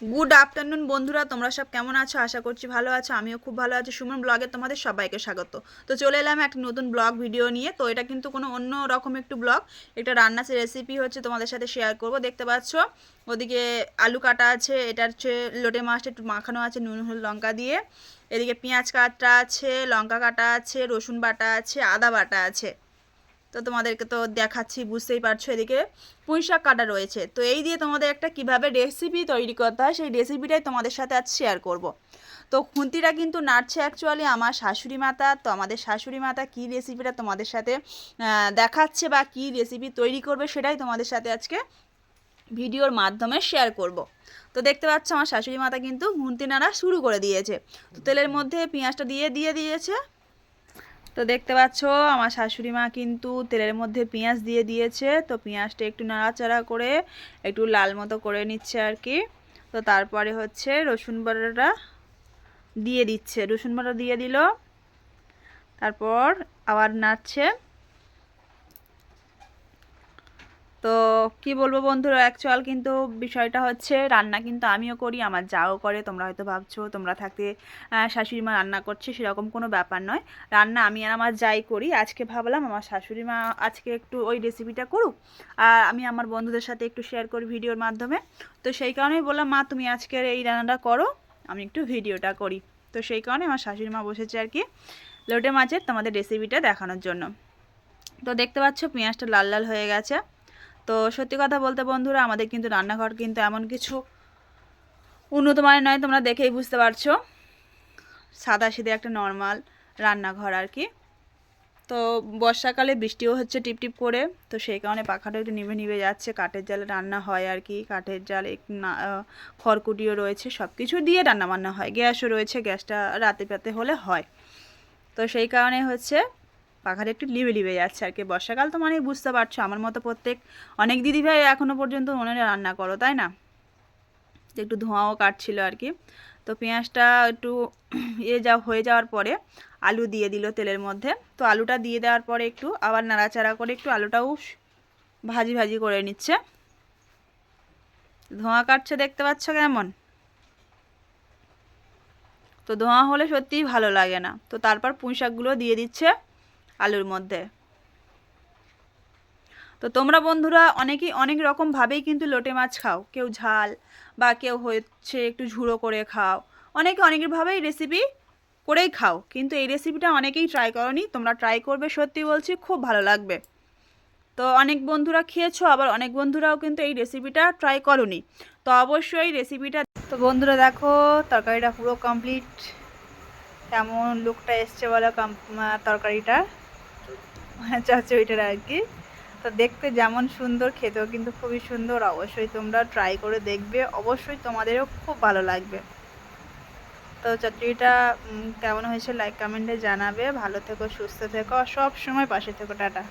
Good afternoon বন্ধুরা, তোমরা সব কেমন আছো? আশা করছি ভালো আছো। আমিও খুব ভালো আছি। সুমন ব্লগে তোমাদের সবাইকে স্বাগত। তো চলে এলাম একটা নতুন ব্লগ ভিডিও নিয়ে। তো এটা কিন্তু কোনো অন্য রকম একটু ব্লগ, একটা রান্নার রেসিপি হচ্ছে তোমাদের সাথে শেয়ার করব। দেখতে পাচ্ছ ওদিকে আলু কাটা আছে, এটা হচ্ছে লোটে মাছটা একটু মাখানো আছে নুন হলুদ লঙ্কা দিয়ে। এদিকে পেঁয়াজ কাটা আছে, লঙ্কা কাটা আছে, রসুন বাটা আছে, আদা বাটা আছে। তো তোমাদেরকে তো দেখাচ্ছি, বুঝতেই পারছো। এদিকে পুঁই শাক কাটা রয়েছে। তো এই দিয়ে তোমাদের একটা কিভাবে রেসিপি তৈরি করতে হয় সেই রেসিপিটাই তোমাদের সাথে আজ শেয়ার করব। তো খুন্তিটা কিন্তু নাড়ছে অ্যাকচুয়ালি আমার শাশুড়ি মাতা। তো আমাদের শাশুড়ি মাতা কী রেসিপিটা তোমাদের সাথে দেখাচ্ছে বা কী রেসিপি তৈরি করবে সেটাই তোমাদের সাথে আজকে ভিডিওর মাধ্যমে শেয়ার করব। তো দেখতে পাচ্ছ আমার শাশুড়ি মাতা কিন্তু খুন্তি নাড়া শুরু করে দিয়েছে। তো তেলের মধ্যে পেঁয়াজটা দিয়ে দিয়েছে। তো দেখতে পাচ্ছ আমার শাশুড়ি মা কিন্তু তেলের মধ্যে পেঁয়াজ দিয়ে দিয়েছে। তো পেঁয়াজটা একটু নাড়াচাড়া করে একটু লাল মতো করে নিচ্ছে আর কি। তো তারপরে হচ্ছে রসুন বাটাটা দিয়ে দিচ্ছে, রসুন বাটা দিয়ে দিল, তারপর আবার নাড়ছে। তো কি বলবো বন্ধুরা, অ্যাকচুয়াল কিন্তু বিষয়টা হচ্ছে রান্না কিন্তু আমিও করি, আমার যাও করে। তোমরা হয়তো ভাবছো তোমরা থাকতে শাশুড়ি মা রান্না করছে, সেরকম কোনো ব্যাপার নয়। রান্না আমি আর আমার যাই করি। আজকে ভাবলাম আমার শাশুড়ি মা আজকে একটু ওই রেসিপিটা করুক, আর আমি আমার বন্ধুদের সাথে একটু শেয়ার করি ভিডিওর মাধ্যমে। তো সেই কারণেই বললাম মা তুমি আজকের এই রান্নাটা করো, আমি একটু ভিডিওটা করি। তো সেই কারণে আমার শাশুড়ি মা বসেছে আর কি লোটে মাছের তোমাদের রেসিপিটা দেখানোর জন্য। তো দেখতে পাচ্ছ পেঁয়াজটা লাল লাল হয়ে গেছে। তো সত্যি কথা বলতে বন্ধুরা, আমাদের কিন্তু রান্নাঘর কিন্তু এমন কিছু উন্নত মানের নয়, তোমরা দেখেই বুঝতে পারছো। সাদাসিধে একটা নর্মাল রান্নাঘর আর কি। তো বর্ষাকালে বৃষ্টিও হচ্ছে টিপটিপ করে, তো সেই কারণে পাখাটা একটু নিভে নিভে যাচ্ছে। কাঠের জালে রান্না হয় আর কি, কাঠের জাল খড়কুটিও রয়েছে, সব কিছু দিয়ে রান্না বান্না হয়। গ্যাসও রয়েছে, গ্যাসটা রাতে পাতে হলে হয়। তো সেই কারণে হচ্ছে পাখাটা একটু লিবে লিবে যাচ্ছে আর কি। বর্ষাকাল তো মানে বুঝতে পারছো, আমার মতো প্রত্যেক অনেক দিদিভাই এখনও পর্যন্ত উনুনে রান্না করো, তাই না? একটু ধোঁয়াও কাটছিল আর কি। তো পেঁয়াজটা একটু হয়ে যাওয়ার পরে আলু দিয়ে দিল তেলের মধ্যে। তো আলুটা দিয়ে দেওয়ার পরে একটু আবার নাড়াচাড়া করে একটু আলুটাও ভাজি ভাজি করে নিচ্ছে। ধোঁয়া কাটছে, দেখতে পাচ্ছ কেমন? তো ধোঁয়া হলে সত্যিই ভালো লাগে না। তো তারপর পুঁই শাকগুলো দিয়ে দিচ্ছে আলুর মধ্যে। তো তোমরা বন্ধুরা অনেকেই অনেক রকমভাবেই কিন্তু লোটে মাছ খাও, কেউ ঝাল বা কেউ হচ্ছে একটু ঝুড়ো করে খাও, অনেকে অনেকভাবেই রেসিপি করেই খাও। কিন্তু এই রেসিপিটা অনেকেই ট্রাই করনি, তোমরা ট্রাই করবে, সত্যি বলছি খুব ভালো লাগবে। তো অনেক বন্ধুরা খেয়েছো, আবার অনেক বন্ধুরাও কিন্তু এই রেসিপিটা ট্রাই করোনি। তো অবশ্যই রেসিপিটা। তো বন্ধুরা দেখো তরকারিটা পুরো কমপ্লিট, কেমন লুকটা এসছে বলো তরকারিটা, চচ্চড়িটার আর কি। তো দেখতে যেমন সুন্দর, খেতেও কিন্তু খুবই সুন্দর। অবশ্যই তোমরা ট্রাই করে দেখবে, অবশ্যই তোমাদেরও খুব ভালো লাগবে। তো চচ্চড়িটা কেমন হয়েছে লাইক কমেন্টে জানাবে। ভালো থেকো, সুস্থ থেকো, সব সময় পাশে থেকো। টাটা।